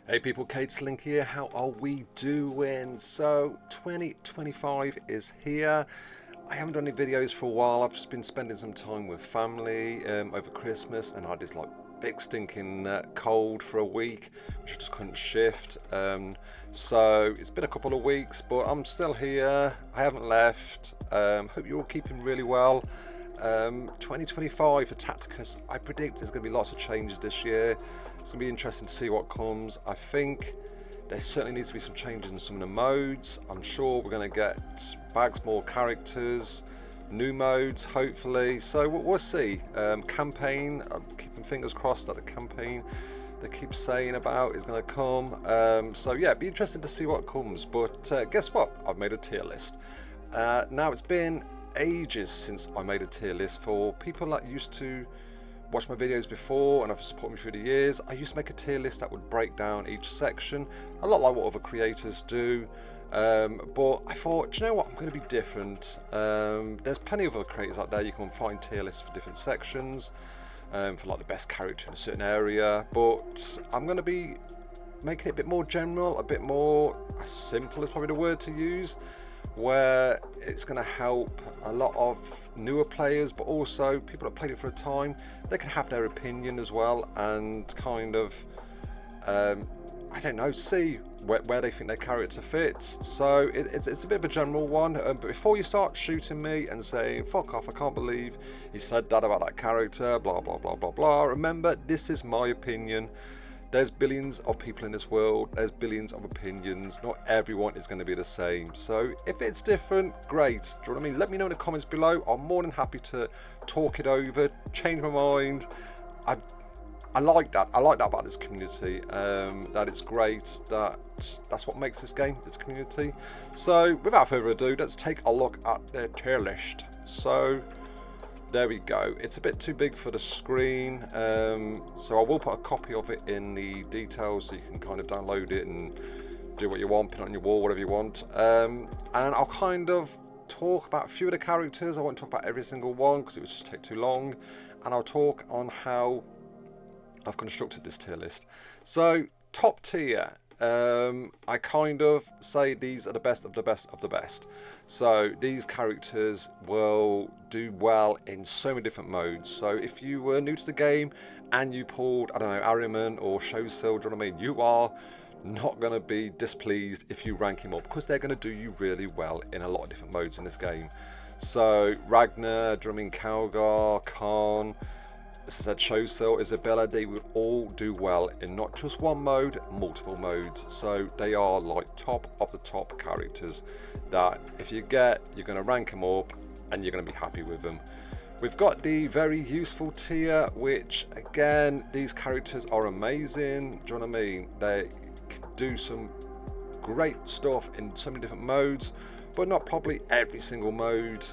Hey people, Kate's Link here. How are we doing? So 2025 is here. I haven't done any videos for a while. I've just been spending some time with family over Christmas, and I had this like big stinking cold for a week, which I just couldn't shift. So it's been a couple of weeks, but I'm still here. I haven't left. Hope you're all keeping really well. 2025 for Tacticus, I predict there's going to be lots of changes this year. It's going to be interesting to see what comes. I think there certainly needs to be some changes in some of the modes. I'm sure we're going to get bags more characters, new modes hopefully, so we'll see. Campaign, I'm keeping fingers crossed that the campaign they keep saying about is going to come. So yeah, it'd be interesting to see what comes, but guess what, I've made a tier list. Now it's been ages since I made a tier list. For people that used to watch my videos before and have supported me through the years, I used to make a tier list that would break down each section, a lot like what other creators do. But I thought, do you know what, I'm going to be different. There's plenty of other creators out there. You can find tier lists for different sections, for like the best character in a certain area, but I'm going to be making it a bit more general, a bit more simple is probably the word to use, where it's going to help a lot of newer players, but also people that played it for a time. They can have their opinion as well, and kind of I don't know, see where they think their character fits. So it's a bit of a general one, but before you start shooting me and saying fuck off, I can't believe he said that about that character, blah blah blah blah blah, remember, this is my opinion. There's billions of people in this world, there's billions of opinions, not everyone is going to be the same. So if it's different, great. Do you know what I mean? Let me know in the comments below. I'm more than happy to talk it over, change my mind. I like that. I like that about this community, that it's great, that's what makes this game, this community. So without further ado, let's take a look at the tier list. So there we go. It's a bit too big for the screen, so I will put a copy of it in the details so you can kind of download it and do what you want, put it on your wall, whatever you want. And I'll kind of talk about a few of the characters. I won't talk about every single one because it would just take too long, and I'll talk on how I've constructed this tier list. So top tier, I kind of say these are the best of the best of the best. So these characters will do well in so many different modes. So if you were new to the game and you pulled, I don't know, Ariman or Showsil, do you know what I mean? You are not going to be displeased if you rank him up, because they're going to do you really well in a lot of different modes in this game. So Ragnar, Drumming, Calgar, Khan, as I said, Showsil, Isabella, they will all do well in not just one mode, multiple modes. So they are like top of the top characters that if you get, you're going to rank them up and you're going to be happy with them. We've got the very useful tier, which again, these characters are amazing. Do you know what I mean? They can do some great stuff in so many different modes, but not probably every single mode.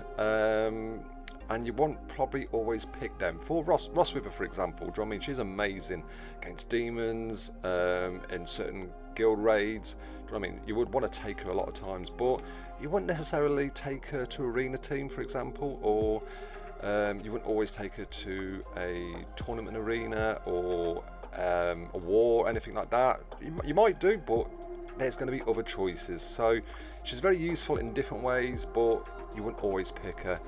And you won't probably always pick them. For Rosswither, for example, do you know what I mean? She's amazing against demons, in certain guild raids. Do you know what I mean? You would want to take her a lot of times, but you wouldn't necessarily take her to arena team, for example, or you wouldn't always take her to a tournament arena or a war, anything like that. You might do, but there's going to be other choices. So she's very useful in different ways, but you wouldn't always pick her.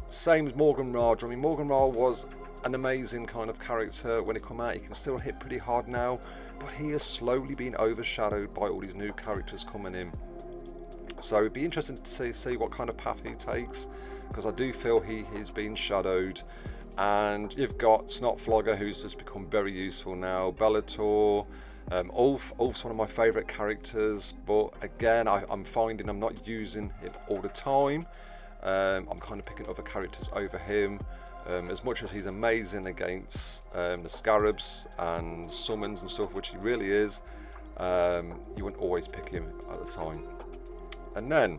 Same as Morgan Ra. I mean, Morgan Ra was an amazing kind of character when it came out. He can still hit pretty hard now, but he is slowly being overshadowed by all these new characters coming in. So it'd be interesting to see what kind of path he takes, because I do feel he is being shadowed. And you've got Snotflogger, who's just become very useful now. Bellator, Ulf's one of my favourite characters, but again, I'm finding I'm not using him all the time. I'm kind of picking other characters over him. As much as he's amazing against the Scarabs and summons and stuff, which he really is, you wouldn't always pick him at the time. And then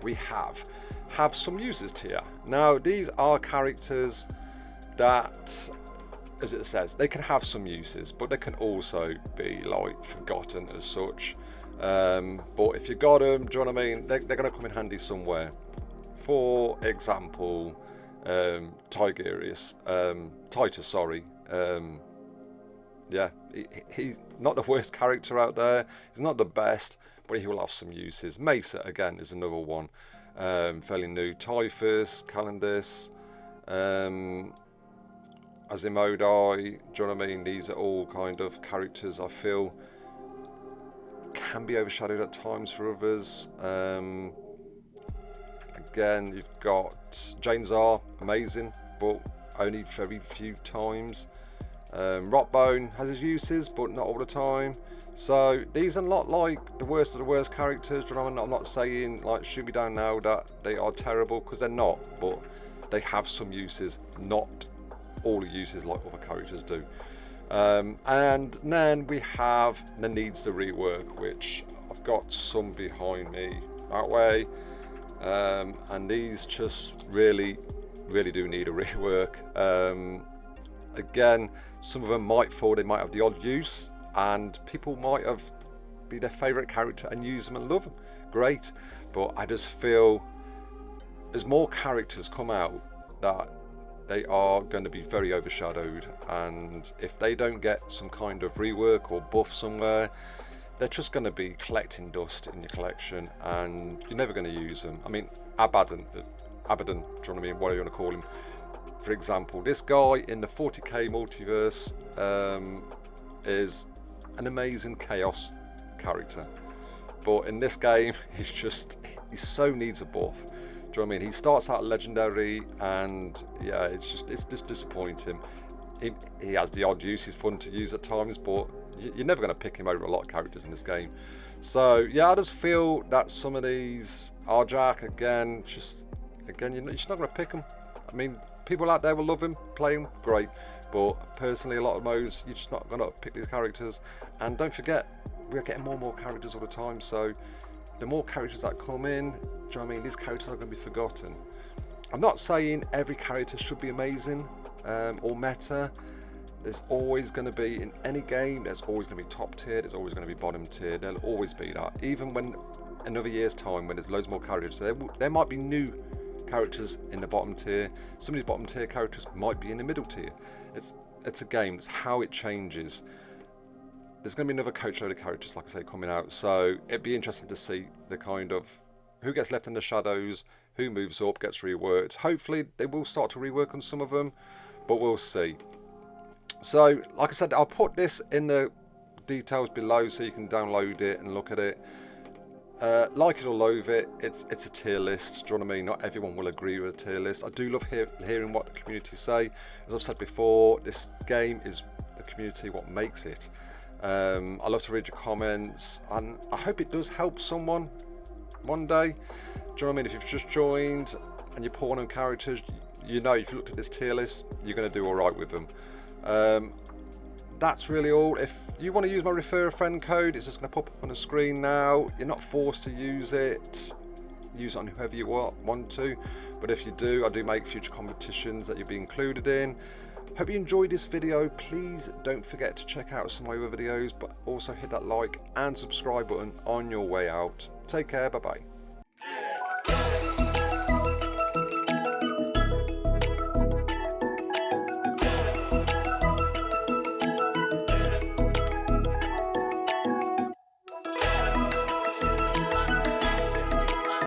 we have some users tier. Now these are characters that, as it says, they can have some uses, but they can also be like forgotten as such. But if you got them, do you know what I mean? They're going to come in handy somewhere. For example, Titus, sorry, yeah, he's not the worst character out there. He's not the best, but he will have some uses. Mesa, again, is another one. Fairly new. Typhus, Calendus, Azimodai, do you know what I mean? These are all kind of characters I feel can be overshadowed at times for others. Again, you've got Jane's are amazing, but only very few times. Rockbone has his uses, but not all the time. So these are not like the worst of the worst characters. Do you know what I mean? I'm not saying like shoot me down now that they are terrible, because they're not, but they have some uses, not all the uses like other characters do. And then we have the needs to rework, which I've got some behind me that way. And these just really do need a rework. Again, some of them might fall, they might have the odd use, and people might have be their favourite character and use them and love them. Great, but I just feel as more characters come out that they are going to be very overshadowed, and if they don't get some kind of rework or buff somewhere, they're just going to be collecting dust in your collection and you're never going to use them. I mean, Abaddon, do you know what I mean, whatever you want to call him. For example, this guy in the 40k multiverse is an amazing chaos character, but in this game he so needs a buff. Do you know what I mean? He starts out legendary, and yeah, it's just disappointing. He has the odd use, he's fun to use at times, but you're never going to pick him over a lot of characters in this game. So yeah, I just feel that some of these Arjak, again, you're just not going to pick them. I mean, people out there will love him, play him, great, but personally a lot of modes you're just not going to pick these characters. And don't forget, we're getting more and more characters all the time, so the more characters that come in, do you know what I mean, these characters are going to be forgotten. I'm not saying every character should be amazing or meta. There's always going to be, in any game, there's always going to be top tier, there's always going to be bottom tier, there'll always be that. Even when another year's time, when there's loads more characters, there might be new characters in the bottom tier. Some of these bottom tier characters might be in the middle tier. It's a game, it's how it changes. There's going to be another coachload of characters, like I say, coming out, so it'd be interesting to see the kind of who gets left in the shadows, who moves up, gets reworked. Hopefully they will start to rework on some of them, but we'll see. So like I said, I'll put this in the details below so you can download it and look at it. Like it or loathe it, it's a tier list. Do you know what I mean? Not everyone will agree with a tier list. I do love hearing what the community say. As I've said before, this game is the community what makes it. I love to read your comments, and I hope it does help someone one day. Do you know what I mean? If you've just joined and you're pulling on characters, you know if you looked at this tier list, you're going to do alright with them. That's really all. If you want to use my refer a friend code, it's just going to pop up on the screen now. You're not forced to use it. Use it on whoever you want to, but if you do, I do make future competitions that you'll be included in. Hope you enjoyed this video. Please don't forget to check out some of my other videos, but also hit that like and subscribe button on your way out. Take care, bye bye.